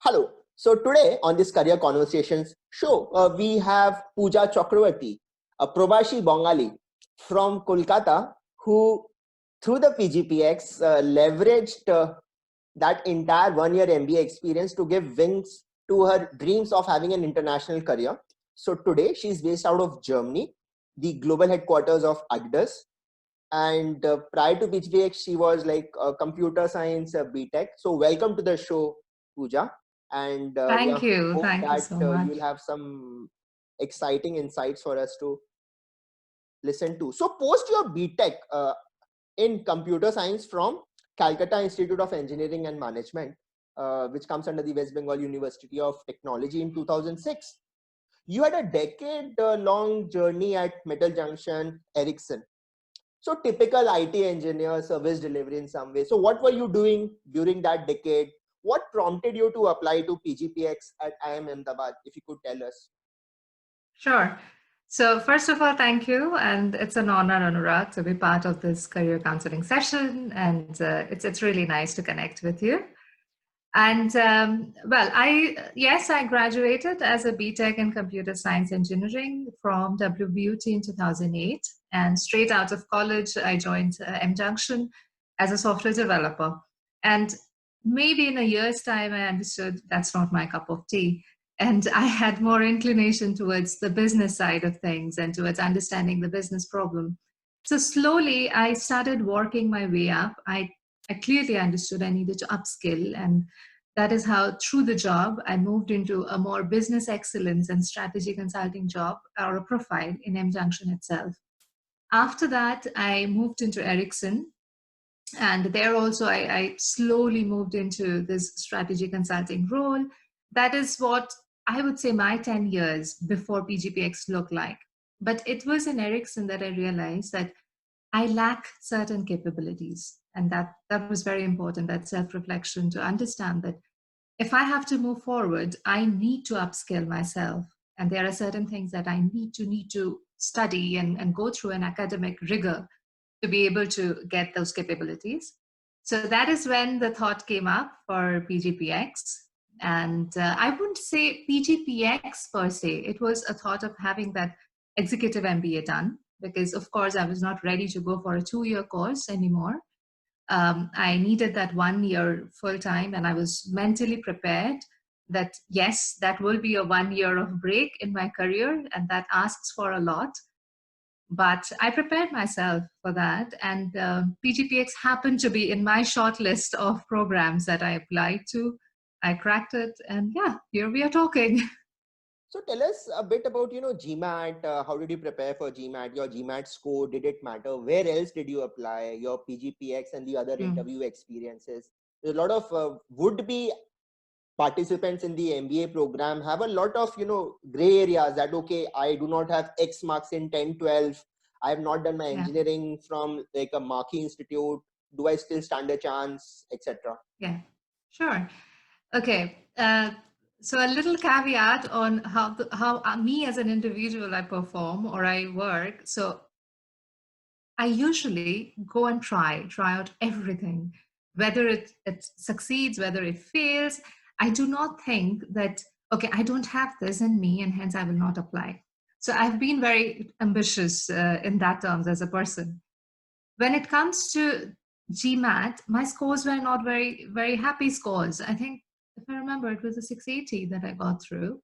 Hello. So today on this Career Conversations show, we have Puja Chakravorty, a Probashi Bengali from Kolkata, who through the PGPX leveraged that entire one-year MBA experience to give wings to her dreams of having an international career. So today she's based out of Germany, the global headquarters of Adidas. And prior to PGPX, she was like a computer science BTech. So welcome to the show, Pooja. And we Thank you. hope Thank you that so much. you'll have some exciting insights for us to listen to. So post your BTech in computer science from Calcutta Institute of Engineering and Management, which comes under the West Bengal University of Technology in 2006. You had a decade-long journey at M-Junction Ericson. So typical IT engineer, service delivery in some way. So what were you doing during that decade? What prompted you to apply to PGPX at IIM Ahmedabad, if you could tell us? Sure. So first of all, thank you. And it's an honor, Anurag, to be part of this career counseling session. And it's really nice to connect with you. And I graduated as a BTech in computer science engineering from WBUT in 2008. And straight out of college, I joined M-Junction as a software developer. And maybe in a year's time, I understood that's not my cup of tea. And I had more inclination towards the business side of things and towards understanding the business problem. So slowly, I started working my way up. I clearly understood I needed to upskill, and that is how, through the job, I moved into a more business excellence and strategy consulting job or a profile in M-Junction itself. After that, I moved into Ericson, and there also I slowly moved into this strategy consulting role. That is what I would say my 10 years before PGPX looked like. But it was in Ericson that I realized that I lack certain capabilities. And that was very important, that self-reflection, to understand that if I have to move forward, I need to upskill myself. And there are certain things that I need to study and go through an academic rigor to be able to get those capabilities. So that is when the thought came up for PGPX. And I wouldn't say PGPX per se, it was a thought of having that executive MBA done, because of course I was not ready to go for a 2-year course anymore. I needed that 1 year full time, and I was mentally prepared that yes, that will be a 1 year of break in my career, and that asks for a lot. But I prepared myself for that, and PGPX happened to be in my short list of programs that I applied to. I cracked it, and yeah, here we are talking. So tell us a bit about, GMAT. How did you prepare for GMAT? Your GMAT score, did it matter? Where else did you apply? Your PGPX and the other interview experiences. There's a lot of would-be participants in the MBA program have a lot of, gray areas that, okay, I do not have X marks in 10, 12. I have not done my Yeah. engineering from like a marquee institute. Do I still stand a chance, etc.? Yeah, sure. Okay. So a little caveat on how me as an individual I perform or I work. So I usually go and try out everything, whether it succeeds, whether it fails. I do not think that, okay, I don't have this in me and hence I will not apply. So I've been very ambitious in that terms as a person. When it comes to GMAT, my scores were not very happy scores. I think, if I remember, it was a 680 that I got through.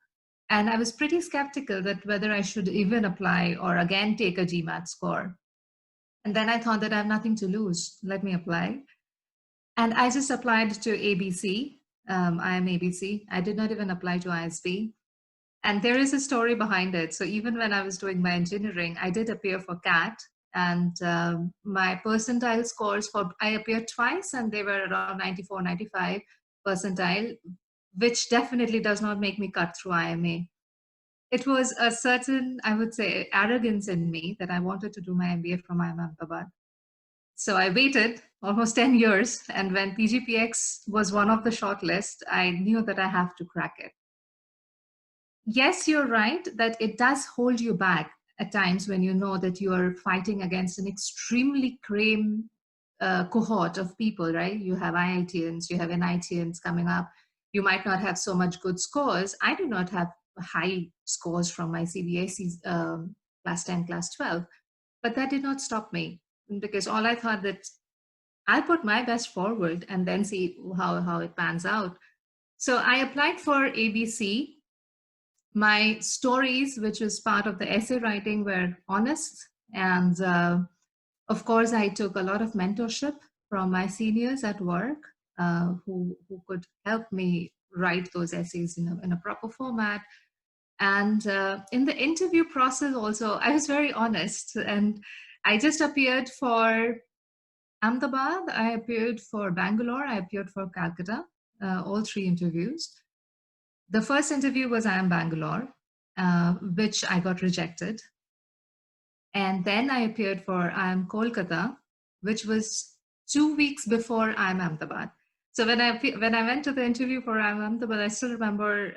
And I was pretty skeptical that whether I should even apply or again take a GMAT score. And then I thought that I have nothing to lose. Let me apply. And I just applied to ABC. IIM ABC. I did not even apply to ISB. And there is a story behind it. So even when I was doing my engineering, I did appear for CAT. And my percentile scores I appeared twice, and they were around 94, 95 percentile, which definitely does not make me cut through IMA. It was a certain, I would say, arrogance in me that I wanted to do my MBA from IIM Ahmedabad. So I waited almost 10 years. And when PGPX was one of the shortlist, I knew that I have to crack it. Yes, you're right that it does hold you back at times when you know that you are fighting against an extremely cream cohort of people, right? You have IITians, you have NITians coming up. you might not have so much good scores. I do not have high scores from my CBSE class 10, class 12, but that did not stop me, because all I thought that I'll put my best forward and then see how it pans out. So I applied for ABC. My stories, which was part of the essay writing, were honest. And of course, I took a lot of mentorship from my seniors at work, who could help me write those essays in a proper format. And in the interview process also, I was very honest. And I just appeared for Ahmedabad, I appeared for Bangalore, I appeared for Calcutta, all three interviews. The first interview was IIM Bangalore, which I got rejected. And then I appeared for IIM Kolkata, which was 2 weeks before IIM Ahmedabad. So when I went to the interview for IIM Ahmedabad, I still remember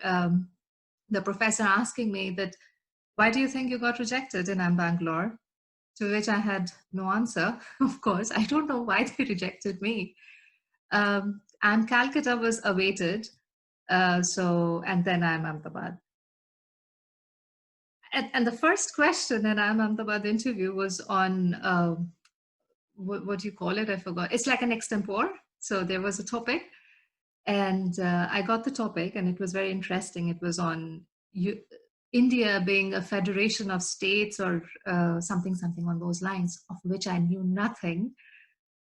the professor asking me that, why do you think you got rejected in IIM Bangalore? To which I had no answer. Of course, I don't know why they rejected me. And Calcutta was awaited. And then IIM Ahmedabad. And the first question in IIM Ahmedabad interview was on, what do you call it? I forgot. It's like an extempore. So there was a topic, and I got the topic, and it was very interesting. It was on India being a federation of states, or something on those lines, of which I knew nothing.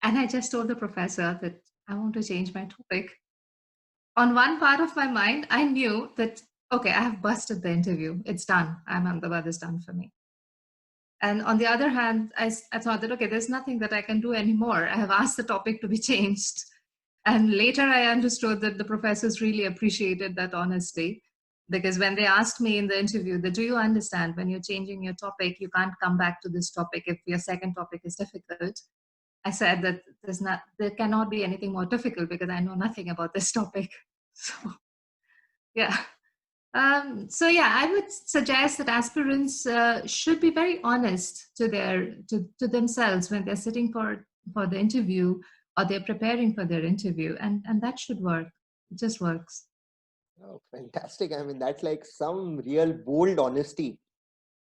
And I just told the professor that I want to change my topic. On one part of my mind, I knew that, okay, I have busted the interview. It's done. IIM Ahmedabad is done for me. And on the other hand, I thought that, okay, there's nothing that I can do anymore. I have asked the topic to be changed. And later I understood that the professors really appreciated that honesty, because when they asked me in the interview that, do you understand when you're changing your topic, you can't come back to this topic if your second topic is difficult? I said that there cannot be anything more difficult because I know nothing about this topic. So, yeah. So yeah, I would suggest that aspirants should be very honest to themselves when they're sitting for the interview, or they're preparing for their interview, and that should work. It just works. Oh, fantastic. I mean, that's like some real bold honesty.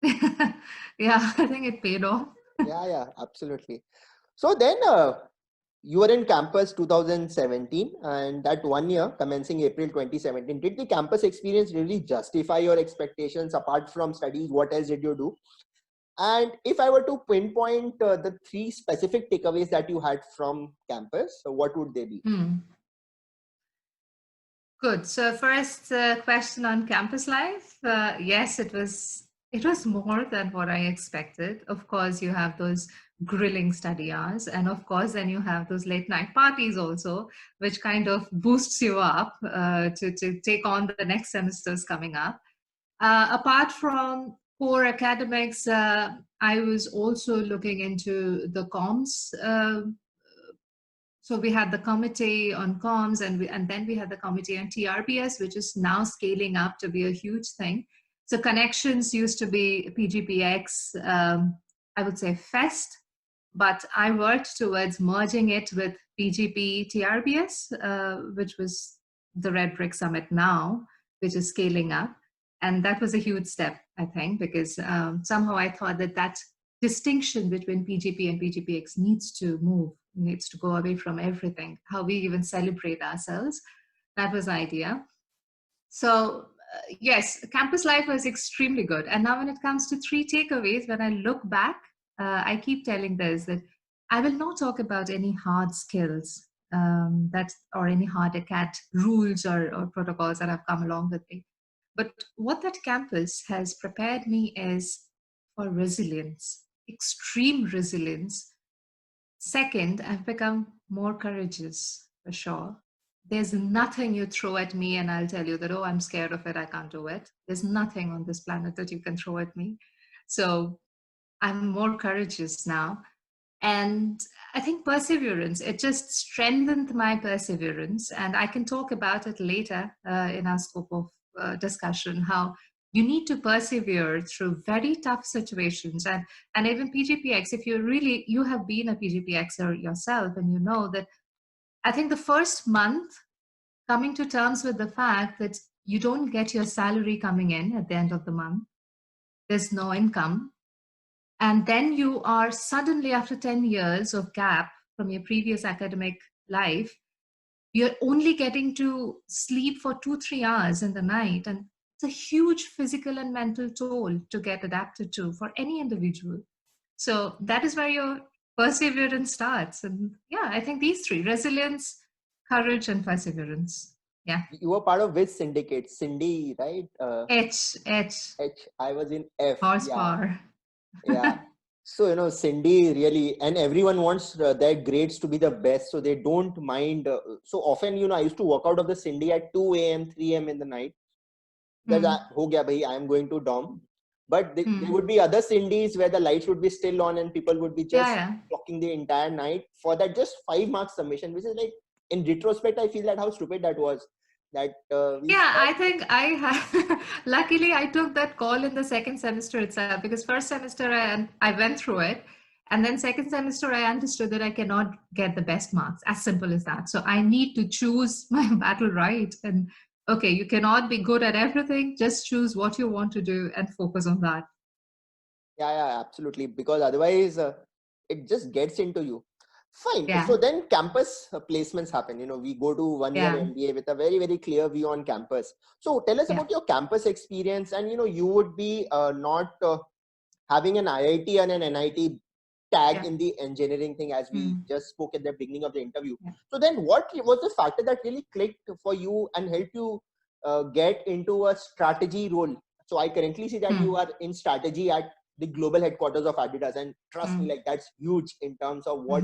Yeah, I think it paid off. Yeah, absolutely. So then you were in campus 2017, and that 1 year commencing April 2017, did the campus experience really justify your expectations? Apart from studies, what else did you do? And if I were to pinpoint the 3 specific takeaways that you had from campus, so what would they be? Good. So first question on campus life. Yes, it was more than what I expected. Of course, you have those grilling study hours, and of course then you have those late night parties also, which kind of boosts you up to take on the next semesters coming up. Apart from core academics, I was also looking into the comms. So we had the committee on comms, and then we had the committee on TRBS, which is now scaling up to be a huge thing. So connections used to be PGPX, I would say FEST, but I worked towards merging it with PGP TRBS, which was the Red Brick Summit now, which is scaling up. And that was a huge step, I think, because somehow I thought that distinction between PGP and PGPX needs to go away from everything, how we even celebrate ourselves. That was the idea. So yes, campus life was extremely good. And now when it comes to 3 takeaways, when I look back, I keep telling this, that I will not talk about any hard skills or any hard ACAT rules or protocols that have come along with me. But what that campus has prepared me is for resilience, extreme resilience. Second, I've become more courageous, for sure. There's nothing you throw at me and I'll tell you that, oh, I'm scared of it, I can't do it. There's nothing on this planet that you can throw at me. So I'm more courageous now. And I think perseverance, it just strengthened my perseverance. And I can talk about it later in our scope of discussion, how you need to persevere through very tough situations. And even PGPX, if you have been a PGPXer yourself, and you know that I think the first month coming to terms with the fact that you don't get your salary coming in at the end of the month. There's no income. And then you are suddenly, after 10 years of gap from your previous academic life, you're only getting to sleep for 2-3 hours in the night. And it's a huge physical and mental toll to get adapted to for any individual. So that is where your perseverance starts. And yeah, I think these three: resilience, courage, and perseverance. Yeah. You were part of which syndicate? Cindy, right? H. H. I was in F. Horsepower. Yeah. So, Cindy really, and everyone wants their grades to be the best. So they don't mind. So often, I used to walk out of the Cindy at 2 a.m., 3 a.m. in the night. Because ho gaya bhai, I am going to dorm. But there would be other Cindy's where the lights would be still on and people would be just talking the entire night for that just 5 marks submission, which is like, in retrospect, I feel that how stupid that was. That I think I have. Luckily, I took that call in the second semester itself, because first semester I went through it, and then second semester I understood that I cannot get the best marks. As simple as that. So I need to choose my battle right. And okay, you cannot be good at everything. Just choose what you want to do and focus on that. Yeah, absolutely. Because otherwise, it just gets into you. Fine. Yeah. So then campus placements happen. We go to 1 year MBA with a very, very clear view on campus. So tell us about your campus experience. And, you would be not having an IIT and an NIT tag in the engineering thing, as we just spoke at the beginning of the interview. So then what was the factor that really clicked for you and helped you get into a strategy role? So I currently see that you are in strategy at the global headquarters of Adidas, and trust me, like that's huge in terms of what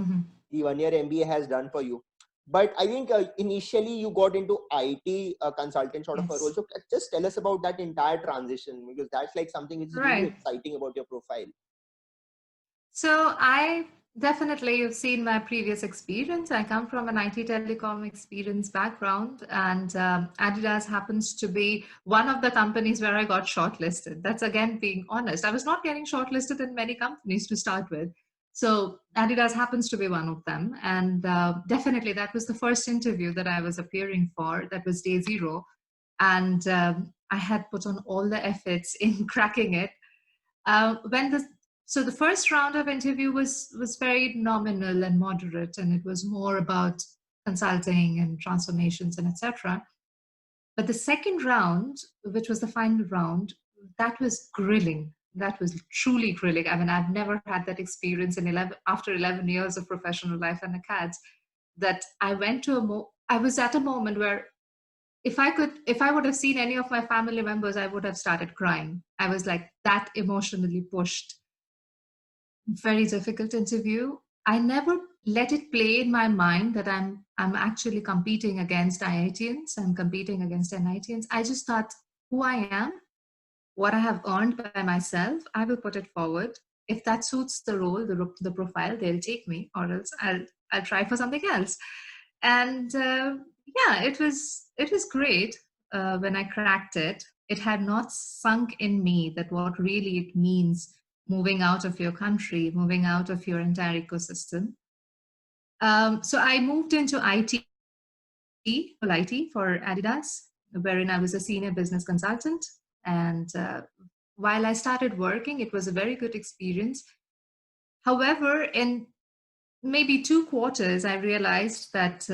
the 1 year MBA has done for you. But I think initially you got into IT consultant sort of a role. So just tell us about that entire transition, because that's like something which is really exciting about your profile. So you've seen my previous experience. I come from an IT telecom experience background, and Adidas happens to be one of the companies where I got shortlisted. That's, again, being honest. I was not getting shortlisted in many companies to start with. So Adidas happens to be one of them. And definitely that was the first interview that I was appearing for. That was day zero. And I had put on all the efforts in cracking it. So the first round of interview was very nominal and moderate, and it was more about consulting and transformations and etc. But the second round, which was the final round, that was grilling. That was truly grilling. I mean, I've never had that experience after 11 years of professional life and acads, that I went to I was at a moment where if I would have seen any of my family members, I would have started crying. I was like that emotionally pushed. Very difficult interview. I never let it play in my mind that I'm actually competing against IITians, I'm competing against NITians. I just thought, who I am, what I have earned by myself, I will put it forward. If that suits the role, the profile, they'll take me, or else I'll try for something else. And it was great when I cracked it. It had not sunk in me that what really it means moving out of your country, moving out of your entire ecosystem. So I moved into IT for Adidas, wherein I was a senior business consultant. And while I started working, it was a very good experience. However, in maybe 2 quarters, I realized that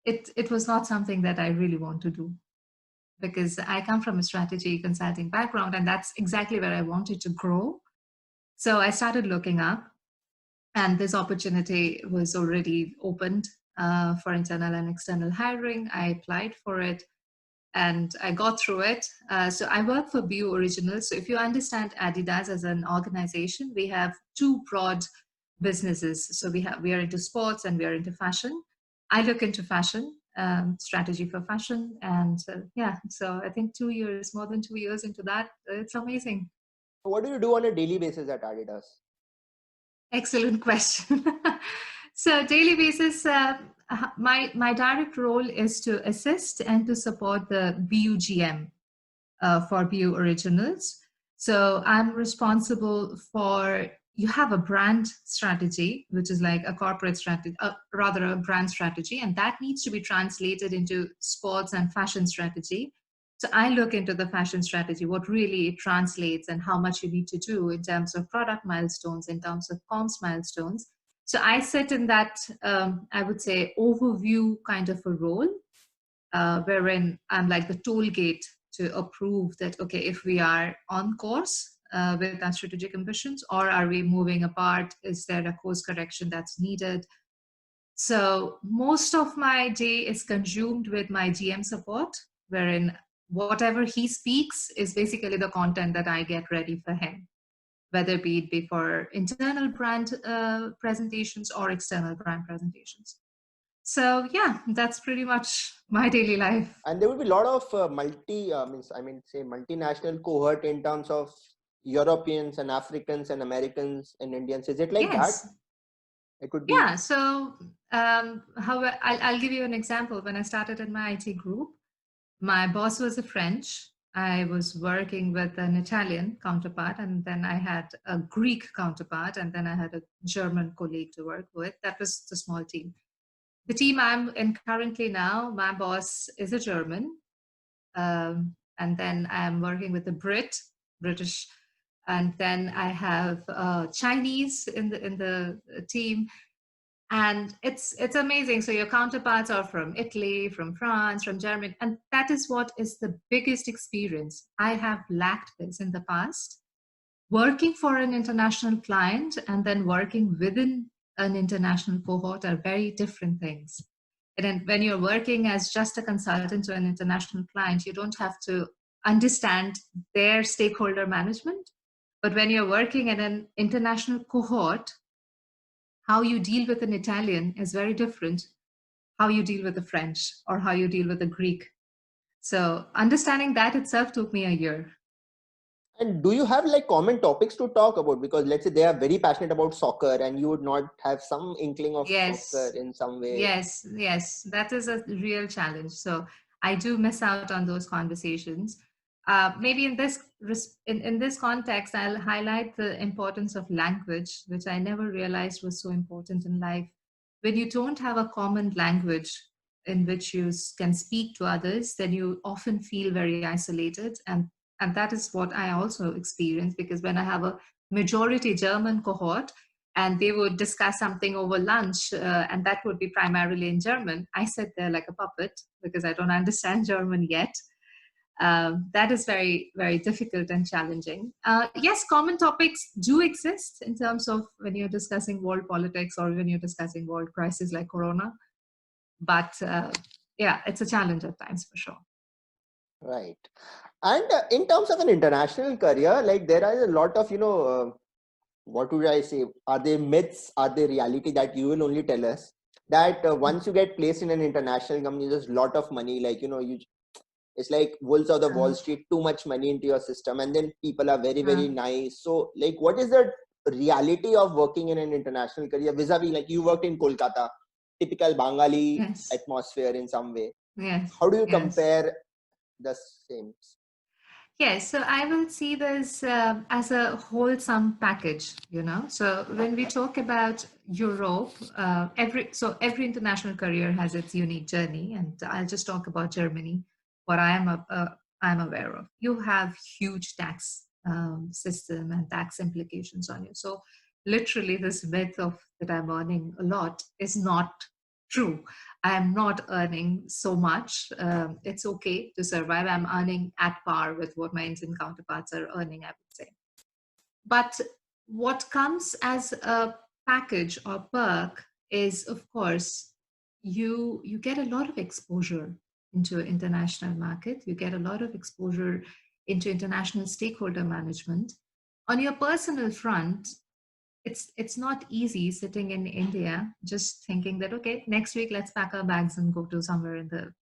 it was not something that I really want to do, because I come from a strategy consulting background, and that's exactly where I wanted to grow. So I started looking up, and this opportunity was already opened for internal and external hiring. I applied for it, and I got through it. So I work for BU Originals. So if you understand Adidas as an organization, we have 2 broad businesses. So we are into sports and we are into fashion. I look into fashion, strategy for fashion. And so I think more than 2 years into that, it's amazing. What do you do on a daily basis at Adidas? Excellent question. So daily basis, my direct role is to assist and to support the BUGM for BU Originals. So I'm responsible for you have a brand strategy, which is like a corporate strategy, rather a brand strategy, and that needs to be translated into sports and fashion strategy. So I look into the fashion strategy, what really it translates and how much you need to do in terms of product milestones, in terms of comms milestones. So I sit in that, I would say, overview kind of a role, wherein I'm like the toll gate to approve that, okay, if we are on course with our strategic ambitions, or are we moving apart? Is there a course correction that's needed? So most of my day is consumed with my GM support, wherein whatever he speaks is basically the content that I get ready for him, whether it be for internal brand presentations or external brand presentations. So yeah, that's pretty much my daily life. And there will be a lot of multinational cohort in terms of Europeans and Africans and Americans and Indians. Is it like that? Yes. It could be. Yeah. So I'll give you an example. When I started in my IT group, my boss was a French. I was working with an Italian counterpart, and then I had a Greek counterpart, and then I had a German colleague to work with. That was the small team. The team I'm in currently now, my boss is a German, and then I'm working with a British, and then I have Chinese in the team, and it's amazing. So your counterparts are from Italy, from France, from Germany, and that is what is the biggest experience. I have lacked this in the past. Working for an international client and then working within an international cohort are very different things. And then when you're working as just a consultant to an international client, you don't have to understand their stakeholder management. But when you're working in an international cohort, how you deal with an Italian is very different how you deal with a French or how you deal with a Greek. So understanding that itself took me a year. And do you have like common topics to talk about? Because let's say they are very passionate about soccer and you would not have some inkling of soccer Yes, in some way. yes, that is a real challenge. So I do miss out on those conversations. Maybe in in this context, I'll highlight the importance of language, which I never realized was so important in life. When you don't have a common language in which you can speak to others, then you often feel very isolated, and that is what I also experience, because when I have a majority German cohort, and they would discuss something over lunch, and that would be primarily in German. I sit there like a puppet because I don't understand German yet. That is very, very difficult and challenging. Yes, common topics do exist in terms of when you're discussing world politics or when you're discussing world crises like Corona. But yeah, it's a challenge at times for sure. Right. And in terms of an international career, like there are a lot of, what would I say? Are they myths? Are they reality that you will only tell us? That once you get placed in an international company, there's a lot of money. Like, it's like wolves of the Wall Street, too much money into your system. And then people are very, very nice. So like, what is the reality of working in an international career vis-a-vis, like you worked in Kolkata, typical Bengali atmosphere in some way. Yes. How do you compare the same? Yes, so I will see this as a wholesome package, So when we talk about Europe, every international career has its unique journey, and I'll just talk about Germany, what I'm aware of. You have huge tax system and tax implications on you. So literally, this myth of that I'm earning a lot is not true. I am not earning so much. It's okay to survive. I'm earning at par with what my Indian counterparts are earning, I would say. But what comes as a package or perk is, of course, you get a lot of exposure into an international market. You get a lot of exposure into international stakeholder management. On your personal front, it's not easy sitting in India just thinking that, okay, next week let's pack our bags and go to somewhere in the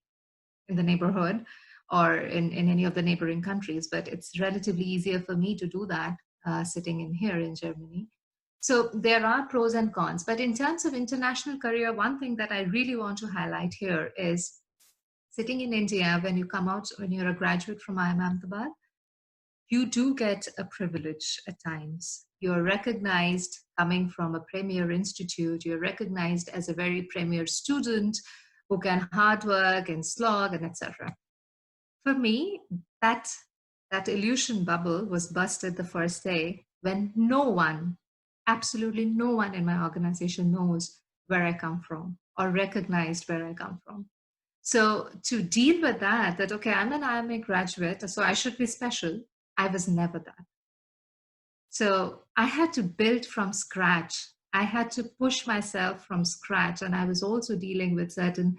neighborhood or in any of the neighboring countries. But it's relatively easier for me to do that sitting in here in Germany. So there are pros and cons. But in terms of international career, one thing that I really want to highlight here is sitting in India, when you're a graduate from IIM Ahmedabad, you do get a privilege at times. You're recognized coming from a premier institute, you're recognized as a very premier student who can hard work and slog and etc. For me, that illusion bubble was busted the first day when no one, absolutely no one in my organization knows where I come from or recognized where I come from. So to deal with that, okay, I'm an IIM graduate, so I should be special. I was never that. So I had to build from scratch. I had to push myself from scratch. And I was also dealing with certain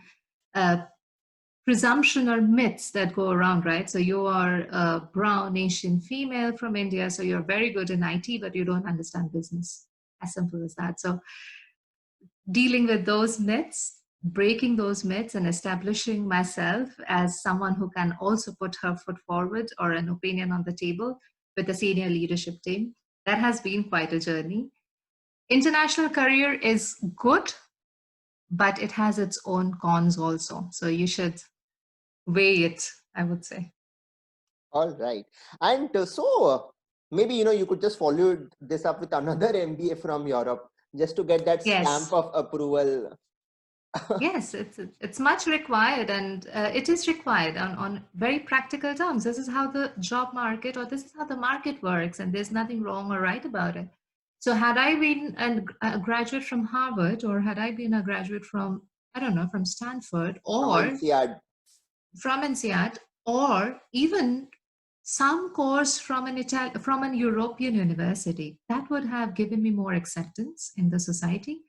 presumption or myths that go around, right? So you are a brown Asian female from India, so you're very good in IT, but you don't understand business. As simple as that. So dealing with those myths, breaking those myths and establishing myself as someone who can also put her foot forward or an opinion on the table with the senior leadership team, that has been quite a journey. International career is good, but it has its own cons also. So you should weigh it, I would say. All right. And maybe, you could just follow this up with another MBA from Europe just to get that Yes. stamp of approval. Yes, it's much required, and it is required on very practical terms. This is how the job market, or this is how the market works, and there's nothing wrong or right about it. So had I been a graduate from Harvard, or had I been a graduate from, I don't know, from Stanford, From or INSEAD. from INSEAD, or even some course from from an European university, that would have given me more acceptance in the society,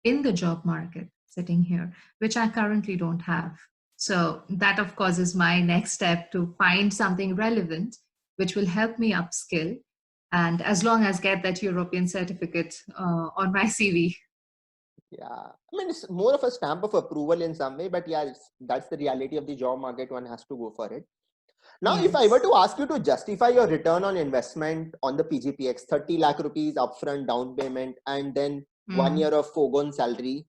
in the job market, sitting here, which I currently don't have. So that, of course, is my next step, to find something relevant which will help me upskill, and as long as get that European certificate on my CV. Yeah. I mean, it's more of a stamp of approval in some way, but yeah, that's the reality of the job market. One has to go for it. Now, if I were Yes. to ask you to justify your return on investment on the PGPX, 30 lakh rupees upfront down payment, and then 1 year of foregone salary,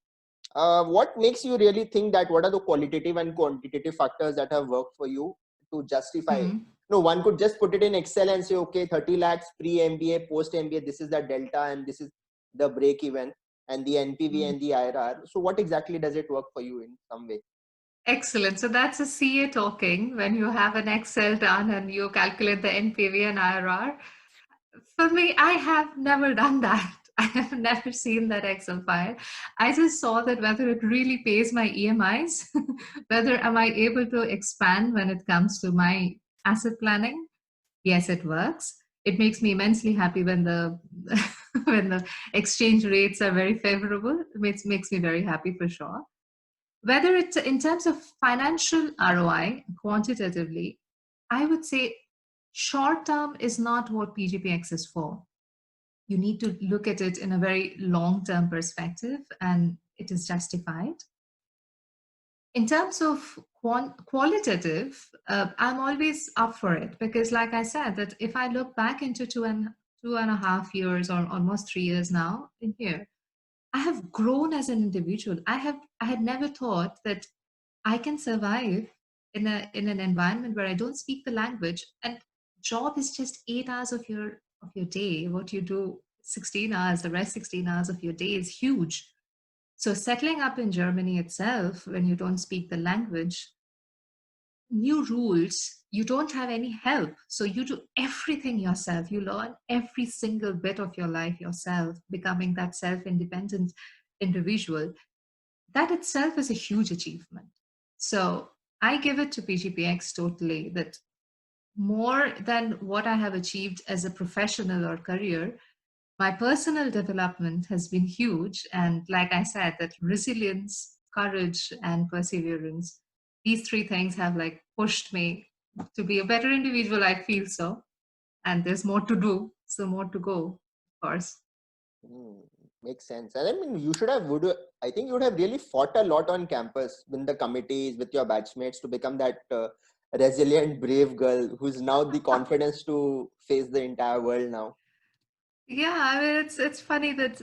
what makes you really think that? What are the qualitative and quantitative factors that have worked for you to justify? No, one could just put it in Excel and say, okay, 30 lakhs pre-MBA, post-MBA, this is the delta and this is the break even and the NPV and the IRR. So what exactly does it work for you in some way? Excellent. So that's a CA talking when you have an Excel done and you calculate the NPV and IRR. For me, I have never done that. I have never seen that Excel file. I just saw that whether it really pays my EMIs, whether am I able to expand when it comes to my asset planning. Yes, it works. It makes me immensely happy when the when the exchange rates are very favorable. It makes me very happy for sure. Whether it's in terms of financial ROI, quantitatively, I would say short term is not what PGPX is for. You need to look at it in a very long term perspective, and it is justified. In terms of qualitative, I'm always up for it, because, like I said, that if I look back into two and a half years, or almost 3 years now in here, I have grown as an individual. I had never thought that I can survive in an environment where I don't speak the language, and job is just 8 hours of your day. What you do 16 hours, the rest 16 hours of your day is huge. So settling up in Germany itself, when you don't speak the language, new rules, you don't have any help. So you do everything yourself. You learn every single bit of your life yourself, becoming that self-independent individual. That itself is a huge achievement. So I give it to PGPX totally, that more than what I have achieved as a professional or career, my personal development has been huge. And like I said, that resilience, courage, and perseverance, these three things have like pushed me to be a better individual, I feel so. And there's more to do, so more to go, of course. Makes sense. And I mean, I think you would have really fought a lot on campus with the committees, with your batchmates to become that resilient, brave girl who's now the confidence to face the entire world now. Yeah, I mean, it's funny that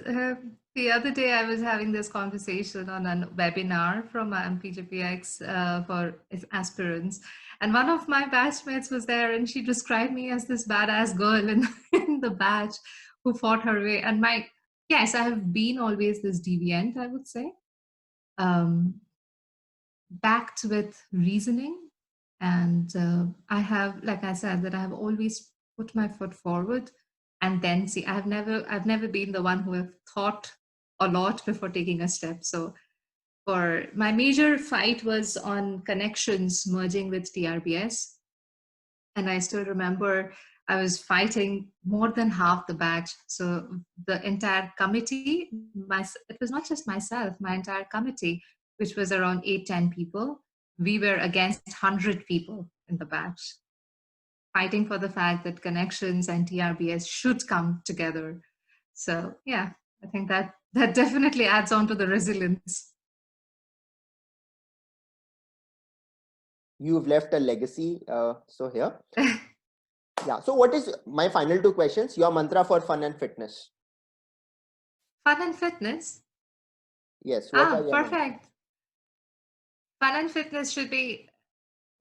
The other day, I was having this conversation on a webinar from PGPX for aspirants, and one of my batchmates was there, and she described me as this badass girl in, in the batch who fought her way. And yes, I have been always this deviant, I would say, um, backed with reasoning, and I have, like I said, that I have always put my foot forward, and then see, I've never been the one who have thought a lot before taking a step. So for my major fight was on connections merging with TRBS, and I still remember I was fighting more than half the batch. So the entire committee, it was not just myself, my entire committee, which was around 8-10 people, we were against 100 people in the batch, fighting for the fact that connections and TRBS should come together. So yeah, I think that definitely adds on to the resilience. You've left a legacy. So here. Yeah. So what is my final two questions? Your mantra for fun and fitness. Fun and fitness? Yes. What are your perfect. mantras? Fun and fitness should be,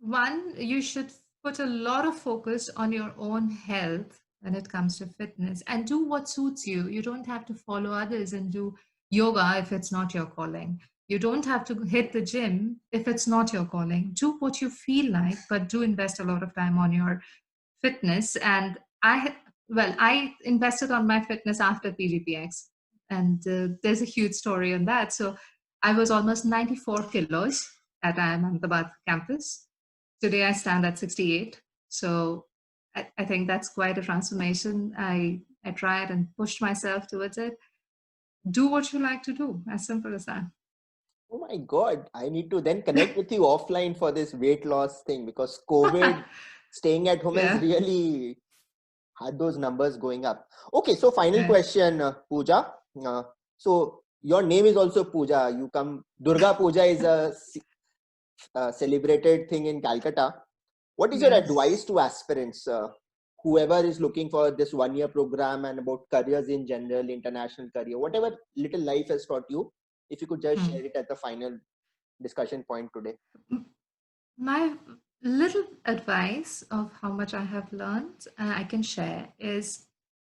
one, you should put a lot of focus on your own health when it comes to fitness, and do what suits you. You don't have to follow others and do yoga if it's not your calling. You don't have to hit the gym if it's not your calling. Do what you feel like, but do invest a lot of time on your fitness. And I invested on my fitness after PGPX, and there's a huge story on that. So I was almost 94 kilos at IIM Ahmedabad campus. Today I stand at 68. So I think that's quite a transformation. I tried and pushed myself towards it. Do what you like to do, as simple as that. Oh my God, I need to then connect with you offline for this weight loss thing, because COVID, staying at home has really had those numbers going up. Okay, so final question, Pooja. So your name is also Pooja. Durga Puja is a celebrated thing in Calcutta. What is your advice to aspirants, whoever is looking for this 1-year program, and about careers in general, international career, whatever little life has taught you, if you could just share it at the final discussion point today? My little advice of how much I have learned, I can share, is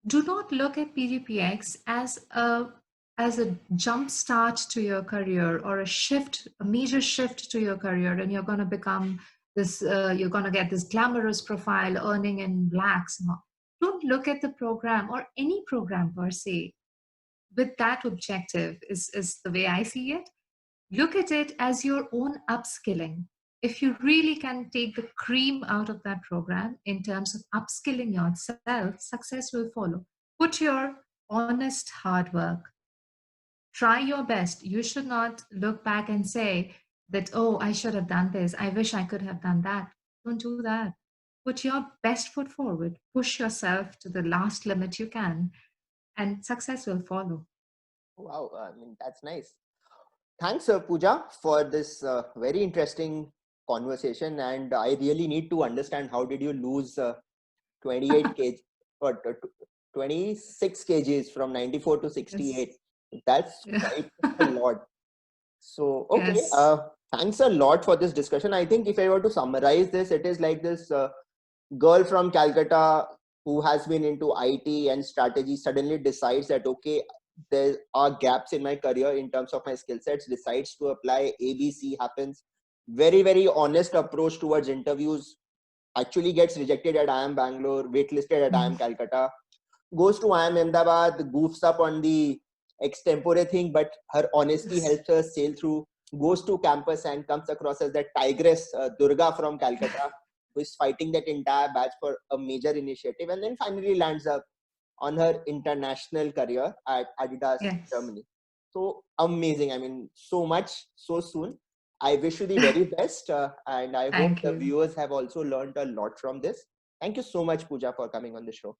do not look at PGPX as a jump start to your career, or a major shift to your career, and you're going to become this, you're going to get this glamorous profile earning in lakhs. Don't look at the program, or any program per se, with that objective, is the way I see it. Look at it as your own upskilling. If you really can take the cream out of that program in terms of upskilling yourself, success will follow. Put your honest hard work. Try your best. You should not look back and say that, oh, I should have done this. I wish I could have done that. Don't do that. Put your best foot forward. Push yourself to the last limit you can, and success will follow. Wow, I mean, that's nice. Thanks, Pooja, for this very interesting conversation. And I really need to understand, how did you lose 28 kg or 26 kgs from 94 to 68? Yes. That's quite a lot. So, okay. Yes. Thanks a lot for this discussion. I think if I were to summarize this, it is like this girl from Calcutta who has been into IT and strategy suddenly decides that, okay, there are gaps in my career in terms of my skill sets, decides to apply. ABC happens. Very, very honest approach towards interviews. Actually gets rejected at IIM Bangalore, waitlisted at IIM Calcutta, goes to IIM Ahmedabad, goofs up on the extempore thing, but her honesty helps her sail through, goes to campus and comes across as that tigress, Durga from Calcutta, who is fighting that entire batch for a major initiative, and then finally lands up on her international career at Adidas Germany. So amazing. I mean, so much, so soon. I wish you the very best, and I hope the viewers have also learned a lot from this. Thank you so much, Pooja, for coming on the show.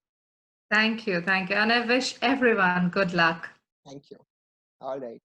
Thank you. And I wish everyone good luck. Thank you. All right.